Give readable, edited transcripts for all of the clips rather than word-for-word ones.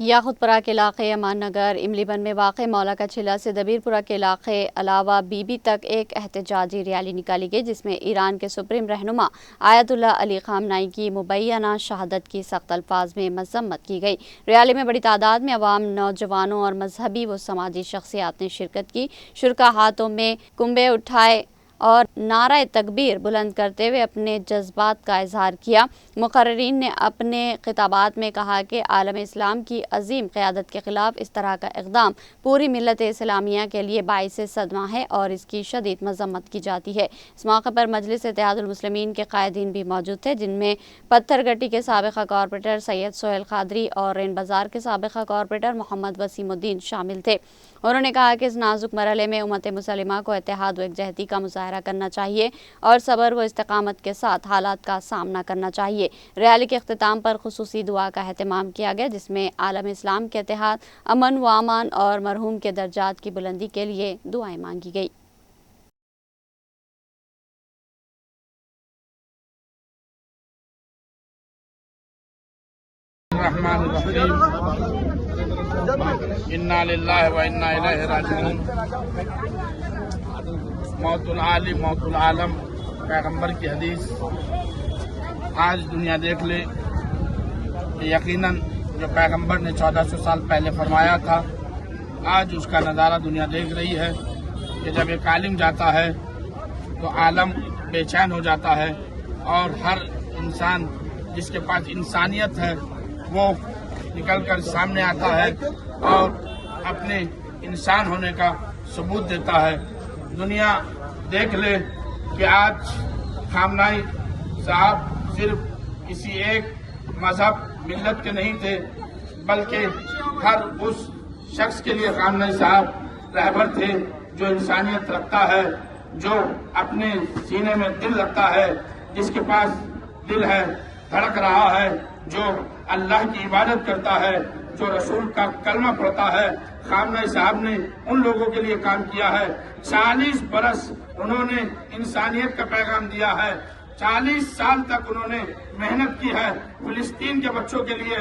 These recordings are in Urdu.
یاقوتپورہ کے علاقے امان نگر املی بند میں واقع مولا کا چلہ سے دبیرپورہ کے علاقے علاوہ بی بی تک ایک احتجاجی ریلی نکالی گئی، جس میں ایران کے سپریم رہنما آیت اللہ علی خامنائی کی مبینہ شہادت کی سخت الفاظ میں مذمت کی گئی۔ ریلی میں بڑی تعداد میں عوام، نوجوانوں اور مذہبی و سماجی شخصیات نے شرکت کی۔ شرکا ہاتھوں میں کنبے اٹھائے اور نعرہ تکبیر بلند کرتے ہوئے اپنے جذبات کا اظہار کیا۔ مقررین نے اپنے خطابات میں کہا کہ عالم اسلام کی عظیم قیادت کے خلاف اس طرح کا اقدام پوری ملت اسلامیہ کے لیے باعث صدمہ ہے اور اس کی شدید مذمت کی جاتی ہے۔ اس موقع پر مجلس اتحاد المسلمین کے قائدین بھی موجود تھے، جن میں پتھر گٹی کے سابقہ کارپوریٹر سید سہیل قادری اور رین بازار کے سابقہ کارپوریٹر محمد وسیم الدین شامل تھے۔ انہوں نے کہا کہ اس نازک مرحلے میں امت مسلمہ کو اتحاد و یکجہتی کا مظاہرہ کرنا چاہیے اور صبر و استقامت کے ساتھ حالات کا سامنا کرنا چاہیے۔ ریلی کے اختتام پر خصوصی دعا کا اہتمام کیا گیا، جس میں عالم اسلام کے اتحاد، امن و امان اور مرحوم کے درجات کی بلندی کے لیے دعائیں مانگی گئی۔ الرحمن الرحیم انا للہ و انا الیہ راجعون۔ موت العالم موت العالم، پیغمبر کی حدیث آج دنیا دیکھ لے کہ یقیناً جو پیغمبر نے 1400 سال پہلے فرمایا تھا، آج اس کا نظارہ دنیا دیکھ رہی ہے کہ جب ایک عالم جاتا ہے تو عالم بے چین ہو جاتا ہے اور ہر انسان جس کے پاس انسانیت ہے وہ نکل کر سامنے آتا ہے اور اپنے انسان ہونے کا ثبوت دیتا ہے۔ دنیا دیکھ لے کہ آج خامنائی صاحب صرف کسی ایک مذہب ملت کے نہیں تھے، بلکہ ہر اس شخص کے لیے خامنائی صاحب رہبر تھے جو انسانیت رکھتا ہے، جو اپنے سینے میں دل رکھتا ہے، جس کے پاس دل ہے، دھڑک رہا ہے، جو اللہ کی عبادت کرتا ہے، جو رسول کا کلمہ پڑھتا ہے۔ خامنائی صاحب نے ان لوگوں کے لیے کام کیا ہے۔ 40 برس انہوں نے انسانیت کا پیغام دیا ہے، 40 سال تک انہوں نے محنت کی ہے فلسطین کے بچوں کے لیے۔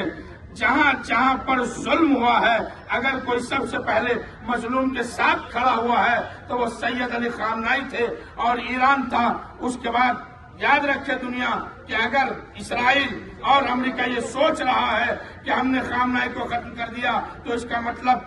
جہاں جہاں پر ظلم ہوا ہے، اگر کوئی سب سے پہلے مظلوم کے ساتھ کھڑا ہوا ہے تو وہ سید علی خامنائی تھے اور ایران تھا۔ اس کے بعد یاد رکھے دنیا کہ اگر اسرائیل اور امریکہ یہ سوچ رہا ہے کہ ہم نے خامنائی کو ختم کر دیا تو اس کا مطلب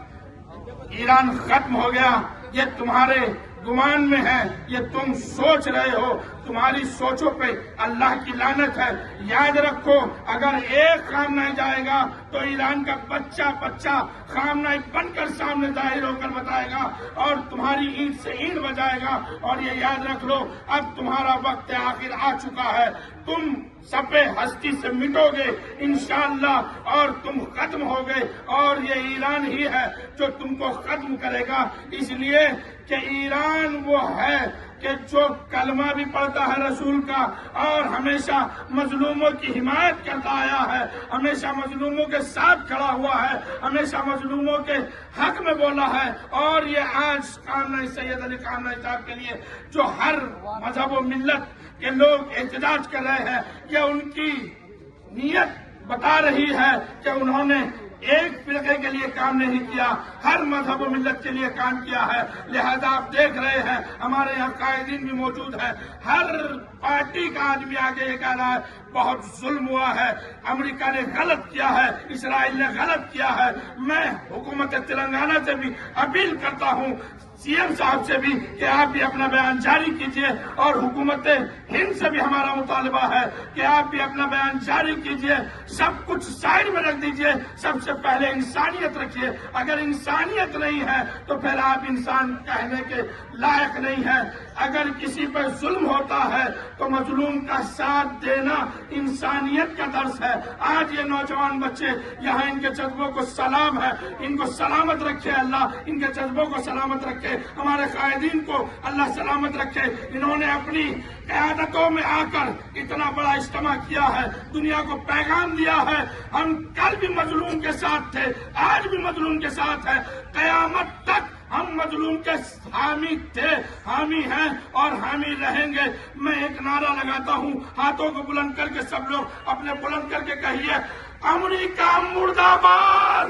ایران ختم ہو گیا۔ یہ تمہارے گمان میں ہے، یہ تم سوچ رہے ہو، تمہاری سوچوں پہ اللہ کی لعنت ہے۔ یاد رکھو اگر ایک خامنائی جائے گا تو ایران کا بچہ بچہ خامنائی بن کر سامنے ظاہر ہو کر بتائے گا اور تمہاری اینٹ سے اینٹ بجائے گا۔ اور یہ یاد رکھ لو اب تمہارا وقت آخر آ چکا ہے، تم صفحے ہستی سے مٹو گے انشاءاللہ اور تم ختم ہوگے، اور یہ ایران ہی ہے جو تم کو ختم کرے گا۔ اس لیے کہ ایران وہ ہے کہ جو کلمہ بھی پڑھتا ہے رسول کا اور ہمیشہ مظلوموں کی حمایت کرتا آیا ہے، ہمیشہ مظلوموں کے ساتھ کھڑا ہوا ہے، ہمیشہ مظلوموں کے حق میں بولا ہے۔ اور یہ آج خامنائی سید علی خامنائی صاحب کے لیے جو ہر مذہب و ملت کے لوگ احتجاج کر رہے ہیں، یہ ان کی نیت بتا رہی ہے کہ انہوں نے ایک فرقے کے لیے کام نہیں کیا، ہر مذہب و ملت کے لیے کام کیا ہے۔ لہذا آپ دیکھ رہے ہیں ہمارے یہاں قائدین بھی موجود ہیں، ہر پارٹی کا آدمی آگے یہ کہہ رہا ہے بہت ظلم ہوا ہے، امریکہ نے غلط کیا ہے، اسرائیل نے غلط کیا ہے۔ میں حکومت تلنگانہ سے بھی اپیل کرتا ہوں، سی ایم صاحب سے بھی کہ آپ بھی اپنا بیان جاری کیجئے، اور حکومت ہند سے بھی ہمارا مطالبہ ہے کہ آپ بھی اپنا بیان جاری کیجئے۔ سب کچھ سائڈ میں رکھ دیجئے، سب سے پہلے انسانیت رکھیے۔ اگر انسانیت نہیں ہے تو پھر آپ انسان کہنے کے لائق نہیں ہے۔ اگر کسی پر ظلم ہوتا ہے تو مظلوم کا ساتھ دینا انسانیت کا درس ہے۔ آج یہ نوجوان بچے یہاں، ان کے جذبوں کو سلام ہے، ان کو سلامت رکھے اللہ، ان کے جذبوں کو سلامت رکھے، ہمارے قائدین کو اللہ سلامت رکھے۔ انہوں نے اپنی قیادتوں میں آ کر اتنا بڑا اجتماع کیا ہے، دنیا کو پیغام دیا ہے ہم کل بھی مظلوم کے ساتھ تھے، آج بھی مظلوم کے ساتھ ہے، قیامت تک ہم مظلوم کے حامی تھے، حامی ہیں اور حامی رہیں گے۔ میں ایک نعرہ لگاتا ہوں، ہاتھوں کو بلند کر کے سب لوگ اپنے بلند کر کے کہیے، امریکہ مردہ باد۔